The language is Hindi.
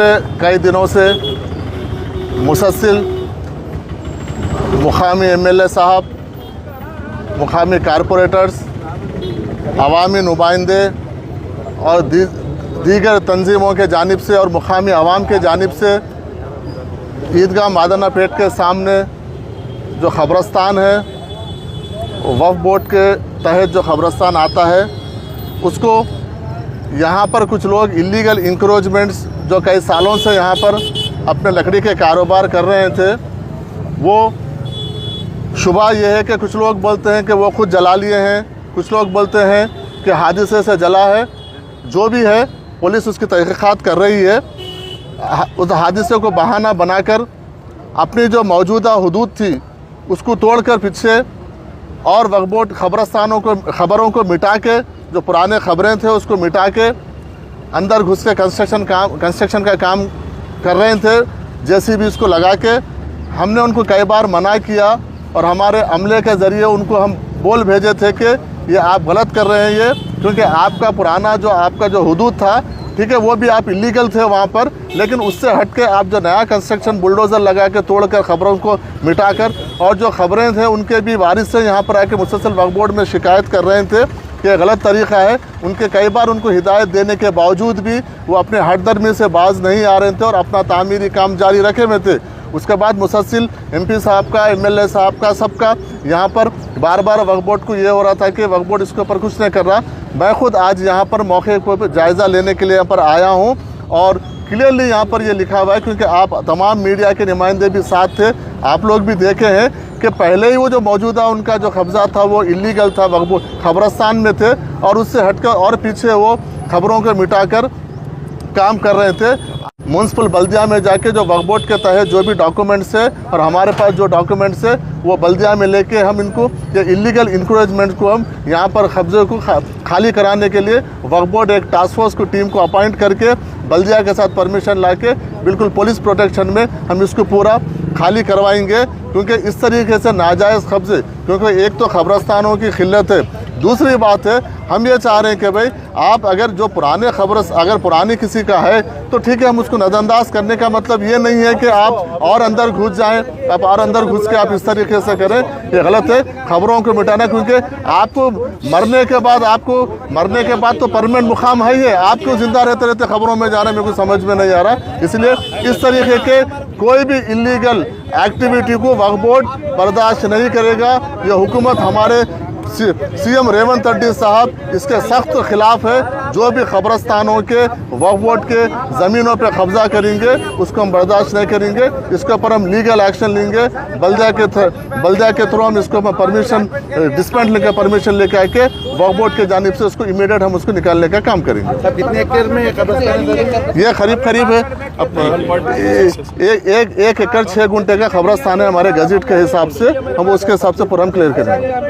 पिछले कई दिनों से मुसलसल मुकामी एमएलए साहब, मुकामी कारपोरेटर्स, अवामी नुमाइंदे और दीगर तंजीमों के जानिब से और मुकामी अवाम के जानिब से ईदगाह मादाना पेट के सामने जो ख़बरस्तान है, वक्फ बोर्ड के तहत जो ख़बरस्तान आता है, उसको यहाँ पर कुछ लोग इलीगल इंक्रोचमेंट्स जो कई सालों से यहाँ पर अपने लकड़ी के कारोबार कर रहे थे, वो शुबा ये है कि कुछ लोग बोलते हैं कि वो खुद जला लिए हैं, कुछ लोग बोलते हैं कि हादसे से जला है। जो भी है, पुलिस उसकी तहक़ीक़ात कर रही है। उस हादसे को बहाना बनाकर अपनी जो मौजूदा हुदूद थी उसको तोड़कर पीछे और वक्फ बोर्ड खबरों को मिटा के, जो पुराने खबरें थे उसको मिटा के अंदर घुस के कंस्ट्रक्शन का काम कर रहे थे। जेसीबी इसको लगा के हमने उनको कई बार मना किया और हमारे अमले के ज़रिए उनको हम बोल भेजे थे कि ये आप गलत कर रहे हैं, ये क्योंकि आपका पुराना आपका जो हुदूद था, ठीक है, वो भी आप इलीगल थे वहाँ पर, लेकिन उससे हट के आप जो नया कंस्ट्रक्शन बुलडोज़र लगा के तोड़कर खबरों को मिटाकर, और जो खबरें थे उनके भी वारिस से यहाँ पर आके मुसलसल वक्फ बोर्ड में शिकायत कर रहे थे कि गलत तरीक़ा है। उनके कई बार उनको हिदायत देने के बावजूद भी वो अपने हटदर्मी से बाज नहीं आ रहे थे और अपना तामीरी काम जारी रखे हुए थे। उसके बाद मुसलसल एमपी साहब का, एमएलए साहब का, सबका यहाँ पर बार बार वक्फ बोर्ड को ये हो रहा था कि वक्फ बोर्ड इसके ऊपर कुछ नहीं कर रहा। मैं खुद आज यहाँ पर मौके को जायज़ा लेने के लिए यहाँ पर आया हूँ और क्लियरली यहाँ पर ये लिखा हुआ है, क्योंकि आप तमाम मीडिया के नुमाइंदे भी साथ थे, आप लोग भी देखे हैं कि पहले ही वो जो मौजूदा उनका जो कब्ज़ा था वो इलीगल था, वक्फ बोर्ड ख़बरस्तान में थे और उससे हटकर और पीछे वो खबरों को मिटाकर काम कर रहे थे। म्यूनसिपल बल्दिया में जाके जो वक्फ बोर्ड के तहत जो भी डॉक्यूमेंट्स है और हमारे पास जो डॉक्यूमेंट्स है वो बल्दिया में लेके हम इनको ये इलीगल इंक्रोचमेंट को हम यहाँ पर कब्जे को खाली कराने के लिए वक्फ बोर्ड एक टास्क फोर्स को टीम को अपॉइंट करके बल्दिया के साथ परमिशन लाके बिल्कुल पुलिस प्रोटेक्शन में हम इसको पूरा खाली करवाएंगे, क्योंकि इस तरीके से नाजायज़ कब्ज़े, क्योंकि एक तो ख़बरस्तानों की खिल्लत है, दूसरी बात है हम ये चाह रहे हैं कि भाई आप अगर जो पुराने अगर पुरानी किसी का है तो ठीक है, हम उसको नज़रअंदाज करने का मतलब ये नहीं है कि आप और अंदर घुस जाएं, आप और अंदर घुस के आप इस तरीके से करें, ये गलत है। खबरों को मिटाना, क्योंकि आपको मरने के बाद तो परमानेंट मुकाम है ही है, आपको जिंदा रहते रहते खबरों में जाना मेरे को समझ में नहीं आ रहा। इसलिए इस तरीके के कोई भी इलीगल एक्टिविटी को वक्फ बोर्ड बर्दाश्त नहीं करेगा। ये हुकूमत हमारे सीएम रेवंत रेड्डी साहब इसके सख्त खिलाफ है। जो भी ख़बरस्तानों के वक्फ बोर्ड के ज़मीनों पे कब्ज़ा करेंगे उसको हम बर्दाश्त नहीं करेंगे, इसके ऊपर हम लीगल एक्शन लेंगे। बल्दिया के थ्रू हम इसको परमिशन डिस्पेंड लेकर परमिशन लेके आके वक्फ बोर्ड के जानिब से उसको इमीडिएट हम उसको निकालने का काम करेंगे। सब कितने एकड़ में ये करीब है 1 एकड़ 6 गुंठे का ख़बरस्तान है हमारे गजट के हिसाब से, हम उसके हिसाब से पूरा हम क्लियर करेंगे।